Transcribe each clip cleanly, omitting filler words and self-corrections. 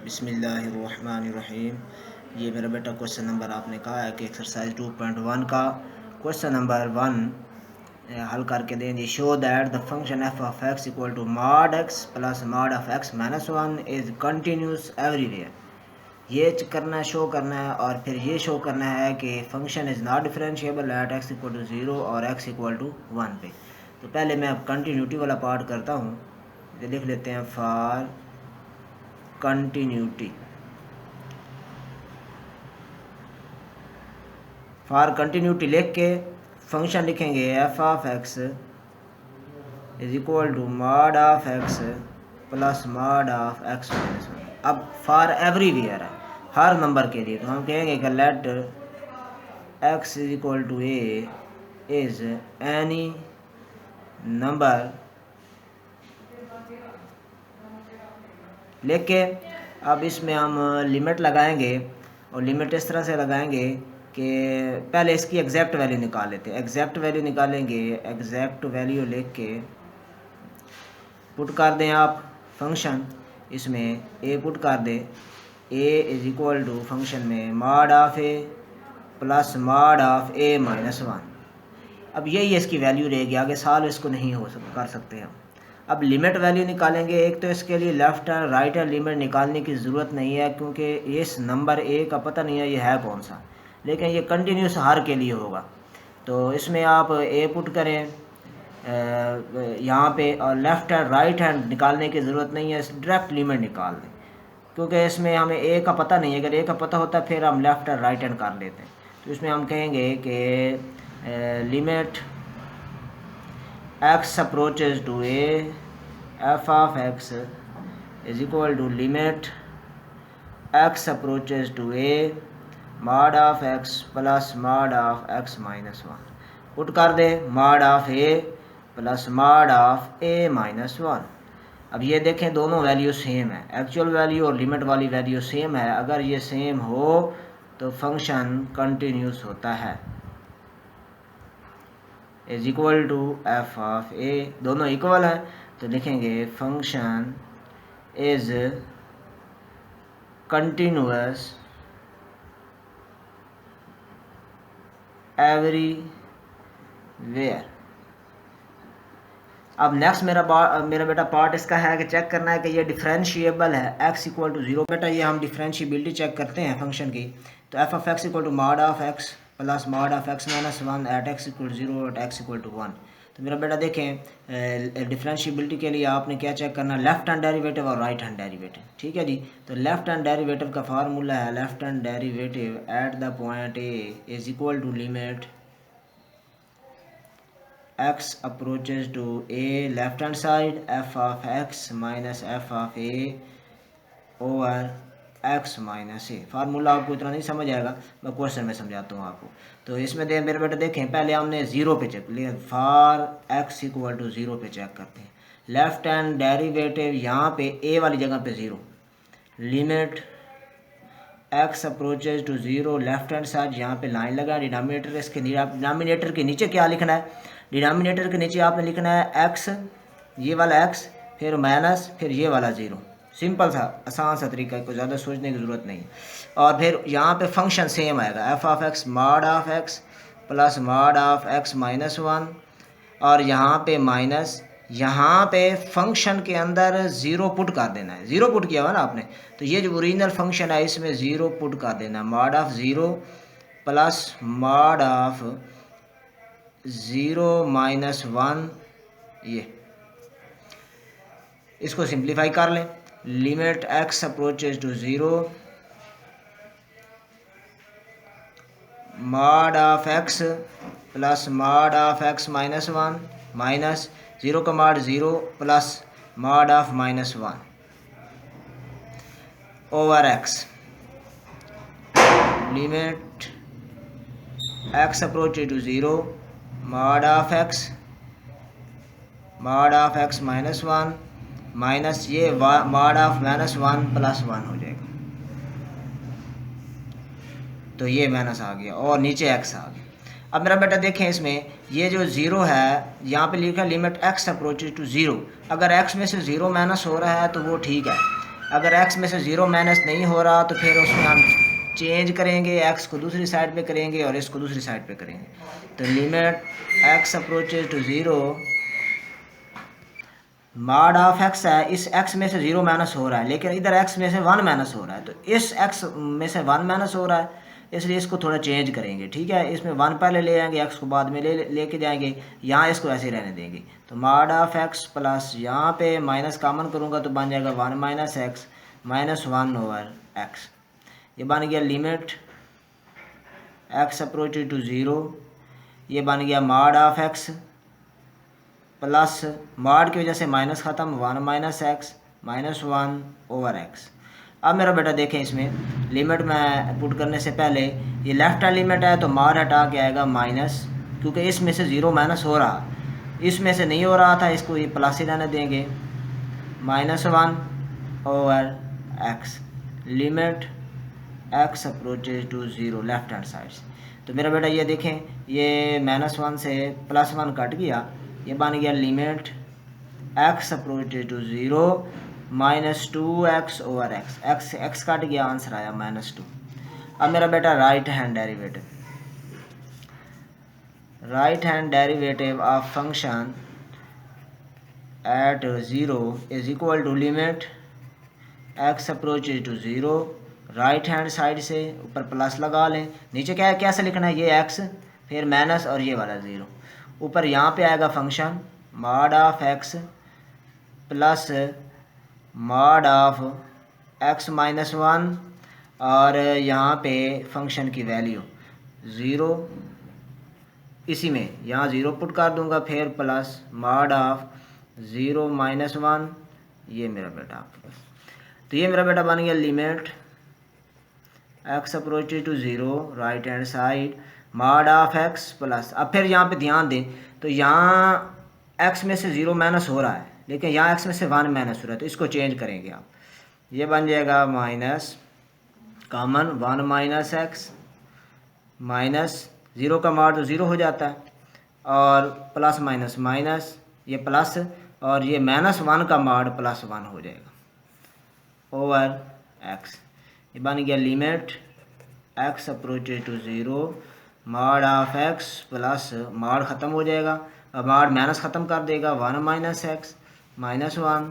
बिस्मिल्लाहिर्रहमानिर्रहीम। ये मेरा बेटा क्वेश्चन नंबर आपने कहा है कि एक्सरसाइज 2.1 का क्वेश्चन नंबर 1 हल करके दें जी। Show that the function F of x equal to mod X plus mod of x minus 1 is continuous everywhere. ये करना शो करना है और फिर ये शो करना है कि function is not differentiable at x equal to 0 और एक्स इक्वल टू 1 पे। तो पहले मैं अब कंटिन्यूटी वाला पार्ट करता हूँ। तो लिख लेते हैं फॉर कंटिन्यूटी। फॉर कंटिन्यूटी लिख के फंक्शन लिखेंगे f of x is equal to mod of x plus mod of x minus 1। अब फॉर एवरीवेयर है, हर नंबर के लिए, तो हम कहेंगे कि let x is equal to a is any number. लिख के अब इसमें हम लिमिट लगाएंगे और लिमिट इस तरह से लगाएंगे कि पहले इसकी एग्जैक्ट वैल्यू निकाल लेते हैं। एग्जैक्ट वैल्यू निकालेंगे, एग्जैक्ट वैल्यू लिख के पुट कर दें आप फंक्शन, इसमें ए पुट कर दें। ए इज इक्वल टू फंक्शन में mod of A plus mod of A minus 1। अब यही इसकी वैल्यू रहेगी, आगे साल इसको नहीं कर सकते हम। अब लिमिट वैल्यू निकालेंगे। एक तो इसके लिए left and right hand limit निकालने की ज़रूरत नहीं है क्योंकि इस नंबर ए का पता नहीं है ये है कौन सा, लेकिन ये कंटिन्यूस हर के लिए होगा। तो इसमें आप ए पुट करें यहाँ पे, और लेफ़्ट एंड राइट हैंड निकालने की ज़रूरत नहीं है, डायरेक्ट लिमिट निकाल दें क्योंकि इसमें हमें ए का पता नहीं है। अगर ए का पता होता फिर हम लेफ़्ट एंड राइट हैंड कर लेते हैं। तो इसमें हम कहेंगे कि limit x approaches to a f of x is equal to limit x approaches to a mod of x plus mod of x minus 1। Put कर दे mod of a plus mod of a minus 1। अब ये देखें दोनों value same है, actual value और limit वाली value same है। अगर ये सेम हो तो फंक्शन कंटिन्यूस होता है। Is equal to F of A, दोनों इक्वल हैं तो लिखेंगे फंक्शन इज कंटिन्यूअस एवरीवेयर। अब नेक्स्ट मेरा बेटा पार्ट इसका है कि चेक करना है कि ये डिफरेंशिएबल है x इक्वल टू 0। बेटा ये हम डिफरेंशिएबिलिटी चेक करते हैं फंक्शन की। तो f of x equal to mod of x plus mod of x minus 1 at x equal to 0 at x equal to 1। तो मेरा बेटा देखें डिफरेंशिएबिलिटी के लिए आपने क्या चेक करना, लेफ्ट हैंड डेरिवेटिव और राइट हैंड डेरिवेटिव। ठीक है जी। तो लेफ्ट हैंड डेरिवेटिव का फार्मूला है left hand derivative at the point a is equal to limit x approaches to a left hand side f of x minus f of a over x minus a। Formula आपको इतना नहीं समझ आएगा, मैं question में समझाता हूँ आपको। तो इसमें मेरे बेटे देखें, पहले हमने 0 पे चेक लिया, फॉर x इक्वल टू 0 पे चेक करते हैं। लेफ्ट हैंड डेरिवेटिव यहाँ पे a वाली जगह पे 0, limit x approaches to 0 left hand side, यहाँ पे लाइन लगा डिनोमिनेटर। इसके डिनोमिनेटर के नीचे क्या लिखना है, डिनोमिनेटर के नीचे आपने लिखना है x, ये वाला x, फिर माइनस, फिर ये वाला 0। सिंपल सा आसान सा तरीका, कोई ज़्यादा सोचने की ज़रूरत नहीं। और फिर यहाँ पे फंक्शन सेम आएगा, F of x mod of x plus mod of x minus 1, और यहाँ पे माइनस, यहाँ पे फंक्शन के अंदर 0 पुट कर देना है। 0 पुट किया हुआ ना आपने, तो ये जो ओरिजिनल फंक्शन है इसमें 0 पुट कर देना, mod of 0 plus mod of 0 minus 1। ये इसको सिंप्लीफाई कर लें, limit x approaches to 0 mod of x plus mod of x minus 1 minus 0 का mod 0 plus mod of minus 1 over x, limit x approaches to 0 mod of x minus 1 minus ये mod of minus 1 plus 1 हो जाएगा। तो ये minus आ गया और नीचे x आ गया। अब मेरा बेटा देखें, इसमें ये जो 0 है यहाँ पे लिखा लिमिट x अप्रोचेज टू 0। अगर x में से 0 माइनस हो रहा है तो वो ठीक है, अगर एक्स में से 0 माइनस नहीं हो रहा तो फिर उसमें हम चेंज करेंगे, एक्स को दूसरी साइड पे करेंगे और इसको दूसरी साइड पे करेंगे। तो limit x approaches to 0 mod of x है, इस एक्स में से 0 माइनस हो रहा है लेकिन इधर एक्स में से 1 माइनस हो रहा है, तो इस एक्स में से 1 माइनस हो रहा है इसलिए इसको थोड़ा चेंज करेंगे। ठीक है, इसमें 1 पहले ले आएंगे, एक्स को बाद में लेके जाएंगे, यहाँ इसको ऐसे रहने देंगे। तो मॉड ऑफ एक्स प्लस यहाँ पे माइनस कॉमन करूँगा तो बन जाएगा 1 minus x minus 1 over x. ये बन गया लिमिट एक्स अप्रोच टू 0, ये बन गया mod of x plus mod की वजह से माइनस ख़त्म 1 minus x minus 1 over x. अब मेरा बेटा देखें इसमें लिमिट में पुट करने से पहले ये लेफ्ट हैंड लिमिट है तो मॉड हटा के आएगा माइनस, क्योंकि इसमें से 0 माइनस हो रहा, इसमें से नहीं हो रहा था, इसको ये प्लस ही रहने देंगे minus 1 over x. Limit x approaches to 0 left hand side से। तो मेरा बेटा ये देखें ये -1 से +1 कट गया, ये बन गया limit x approaches to 0 -2x over x, x cut गया, आंसर आया -2। अब मेरा बेटा right hand derivative of function at 0 is equal to limit x approaches to 0, right hand side से ऊपर प्लस लगा लें, नीचे क्या है कैसे लिखना है, ये एक्स फिर माइनस और ये वाला 0, ऊपर यहाँ पे आएगा function mod of x plus mod of x minus 1 और यहाँ पे फंक्शन की वैल्यू 0, इसी में यहाँ 0 पुट कर दूंगा, फिर प्लस मॉड ऑफ 0 माइनस 1, ये मेरा बेटा। तो ये मेरा बेटा बन गया limit x approach to 0 right hand side mod of x plus. अब फिर यहाँ पे ध्यान दें तो यहाँ एक्स में से 0 माइनस हो रहा है लेकिन यहाँ एक्स में से 1 माइनस हो रहा है, तो इसको चेंज करेंगे आप, ये बन जाएगा minus common 1 minus x minus 0 का मॉड तो 0 हो जाता है और प्लस माइनस माइनस, ये प्लस और ये -1 का मॉड +1 हो जाएगा ओवर एक्स। ये बन गया limit x approaches to 0 mod of x plus mod ख़त्म हो जाएगा, अब मॉड माइनस ख़त्म कर देगा 1 minus x minus 1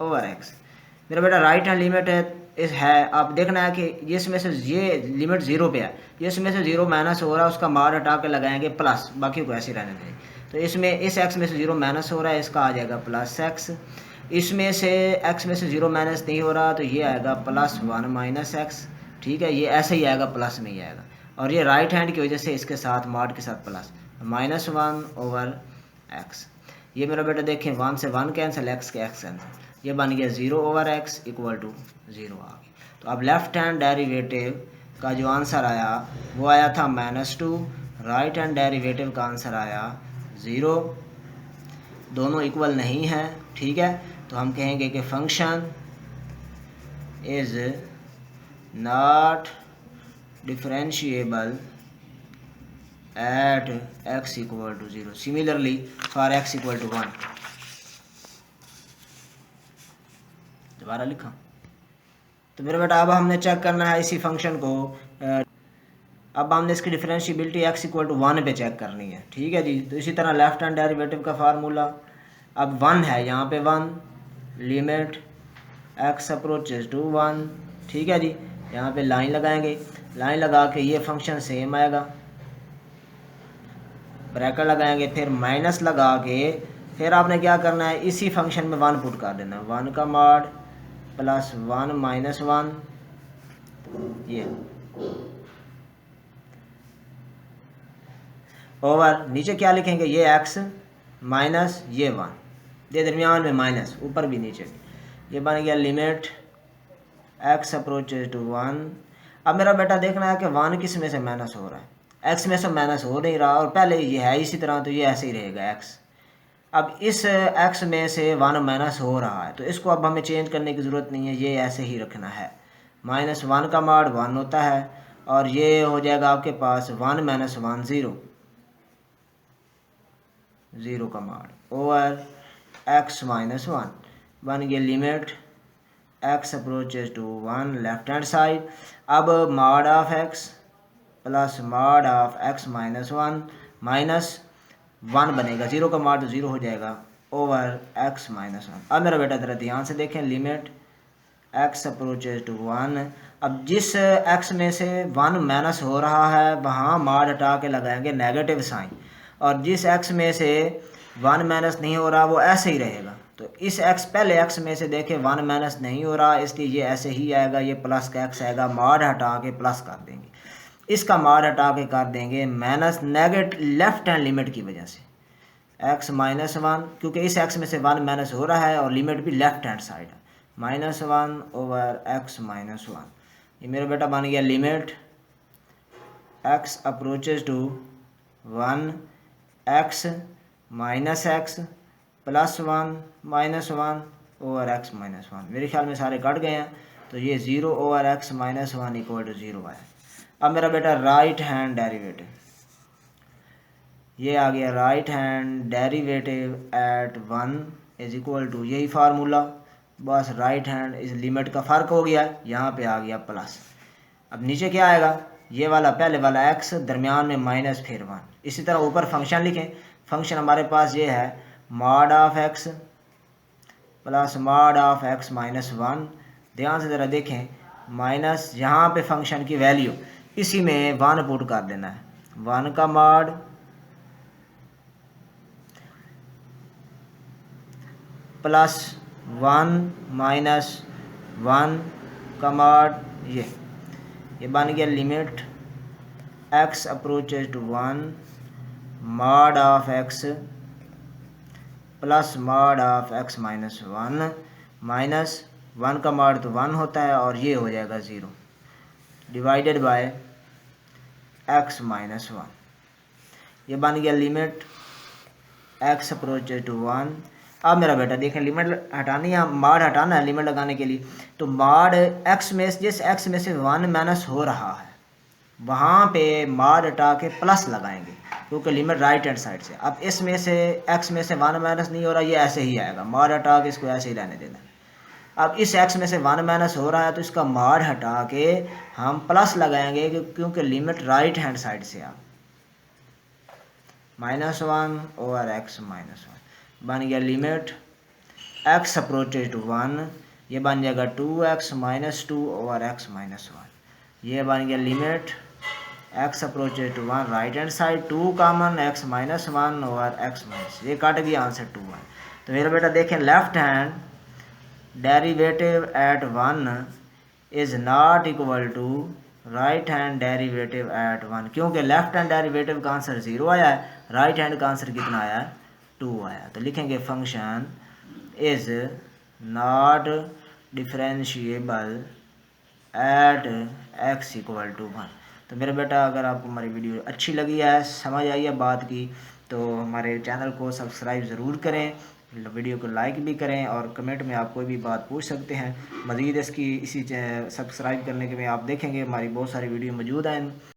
over x. मेरा बेटा राइट हैंड लिमिट है, आप देखना है कि ये इसमें से ये लिमिट 0 पे है, ये इसमें से 0 माइनस हो रहा है, उसका मॉड हटा के लगाएंगे प्लस, बाकी को ऐसे रहने देंगे। तो इसमें इस एक्स में से 0 माइनस हो रहा है, इसका आ जाएगा प्लस एक्स, इसमें से एक्स में से 0 माइनस नहीं हो रहा तो ये आएगा +1 माइनस एक्स। ठीक है, ये ऐसे ही आएगा, प्लस में ही आएगा, और ये राइट हैंड की वजह से इसके साथ मॉड के साथ प्लस -1 ओवर एक्स। ये मेरा बेटा देखें 1 से 1 कैंसिल, एक्स के एक्स कैंसिल, ये बन गया 0 ओवर एक्स इक्वल टू 0 आ गया। तो अब लेफ्ट हैंड डेरिवेटिव का जो आंसर आया वो आया था -2, राइट हैंड डेरिवेटिव का आंसर आया 0, दोनों इक्वल नहीं है। ठीक है, तो हम कहेंगे कि function is not differentiable at x equal to 0, similarly for x equal to 1। दोबारा लिखा। तो मेरा बेटा अब हमने चेक करना है इसी फंक्शन को, अब हमने इसकी डिफरेंशिएबिलिटी x इक्वल टू 1 पे चेक करनी है। ठीक है जी, तो इसी तरह लेफ्ट हैंड डेरिवेटिव का फार्मूला अब 1 है, यहाँ पे 1 लिमिट x अप्रोचेज टू 1। ठीक है जी, यहाँ पे लाइन लगाएंगे, लाइन लगा के ये फंक्शन सेम आएगा, ब्रैकेट लगाएंगे, फिर माइनस लगा के फिर आपने क्या करना है इसी फंक्शन में 1 पुट कर देना, 1 का मॉड प्लस 1 माइनस 1, ये ओवर नीचे क्या लिखेंगे, ये x माइनस ये 1, ये दरमियान में माइनस, ऊपर भी नीचे, ये बन गया लिमिट x अप्रोचेज टू 1। अब मेरा बेटा देखना है कि 1 किस में से माइनस हो रहा है, x में से माइनस हो नहीं रहा और पहले ये है इसी तरह, तो ये ऐसे ही रहेगा x। अब इस x में से 1 माइनस हो रहा है तो इसको अब हमें चेंज करने की ज़रूरत नहीं है, ये ऐसे ही रखना है, -1 का मॉड 1 होता है और ये हो जाएगा आपके पास 1 माइनस 1 0, 0 का मॉड ओवर x माइनस 1, बन गया limit x approaches to 1 left hand side. अब mod of x plus mod of x minus 1 minus 1 बनेगा, 0 का मॉड तो 0 हो जाएगा, ओवर x माइनस 1। अब मेरा बेटा ज़रा ध्यान से देखें, लिमिट x अप्रोचेज टू 1। अब जिस x में से 1 माइनस हो रहा है वहाँ मॉड हटा के लगाएंगे नेगेटिव साइन, और जिस x में से 1 माइनस नहीं हो रहा वो ऐसे ही रहेगा। तो इस x पहले x में से देखें 1 माइनस नहीं हो रहा, इसलिए ये ऐसे ही आएगा, ये प्लस का x आएगा, मॉड हटा के प्लस कर देंगे, इसका मॉड हटा के कर देंगे minus negative left hand limit की वजह से x माइनस 1, क्योंकि इस x में से 1 माइनस हो रहा है और लिमिट भी लेफ्ट हैंड साइड है, माइनस 1 ओवर x माइनस 1। ये मेरा बेटा बन गया limit x approaches to 1 x minus x plus 1 minus 1 over x minus 1। मेरे ख्याल में सारे कट गए हैं, तो ये 0 over x minus 1 equal to 0 आया। अब मेरा बेटा राइट हैंड डेरिवेटिव, ये आ गया right hand derivative at 1 is equal to, यही फार्मूला, बस राइट हैंड इस लिमिट का फ़र्क हो गया, यहाँ पे आ गया प्लस। अब नीचे क्या आएगा, ये वाला पहले वाला x, दरमियान में माइनस फिर 1। इसी तरह ऊपर फंक्शन लिखें, फंक्शन हमारे पास ये है mod of x plus mod of x minus 1। ध्यान से ज़रा देखें, माइनस यहाँ पे फंक्शन की वैल्यू, इसी में 1 पुट कर देना है, 1 का मॉड प्लस 1 माइनस 1 का मॉड, ये बन गया limit x approaches to 1 mod of x plus mod of x minus 1 minus 1 का मॉड तो 1 होता है और ये हो जाएगा 0 डिवाइडेड बाय x माइनस 1। ये बन गया लिमिट x अप्रोचेज टू 1। अब मेरा बेटा देखें, लिमिट हटानी है, मॉड हटाना है लिमिट लगाने के लिए, तो मॉड x में जिस x में से 1 माइनस हो रहा है वहाँ पे मॉड हटा के प्लस लगाएंगे, क्योंकि लिमिट राइट हैंड साइड से। अब इसमें से x में से 1 माइनस नहीं हो रहा, ये ऐसे ही आएगा, मॉड हटा के इसको ऐसे ही रहने देना। अब इस x में से 1 माइनस हो रहा है तो इसका मॉड हटा के हम प्लस लगाएंगे, क्योंकि लिमिट राइट हैंड साइड से आ, माइनस 1 ओवर x माइनस 1 बन गया लिमिट x अप्रोचेज टू 1। ये बन जाएगा 2x minus 2 over x minus 1। ये बन गया limit x approaches to 1 right hand side, 2 common x minus 1 over x minus, ये काट गया, आंसर 2 है। तो मेरा बेटा देखें, left hand derivative at 1 is not equal to right hand derivative at 1, क्योंकि लेफ्ट हैंड डेरिवेटिव का आंसर 0 आया है, राइट हैंड का आंसर कितना आया है, 2 आया। तो लिखेंगे function is not differentiable at x equal to 1। तो मेरे बेटा, अगर आपको हमारी वीडियो अच्छी लगी है, समझ आई है बात की, तो हमारे चैनल को सब्सक्राइब ज़रूर करें, वीडियो को लाइक भी करें, और कमेंट में आप कोई भी बात पूछ सकते हैं। मज़ीद इसकी सब्सक्राइब करने के में आप देखेंगे हमारी बहुत सारी वीडियो मौजूद हैं।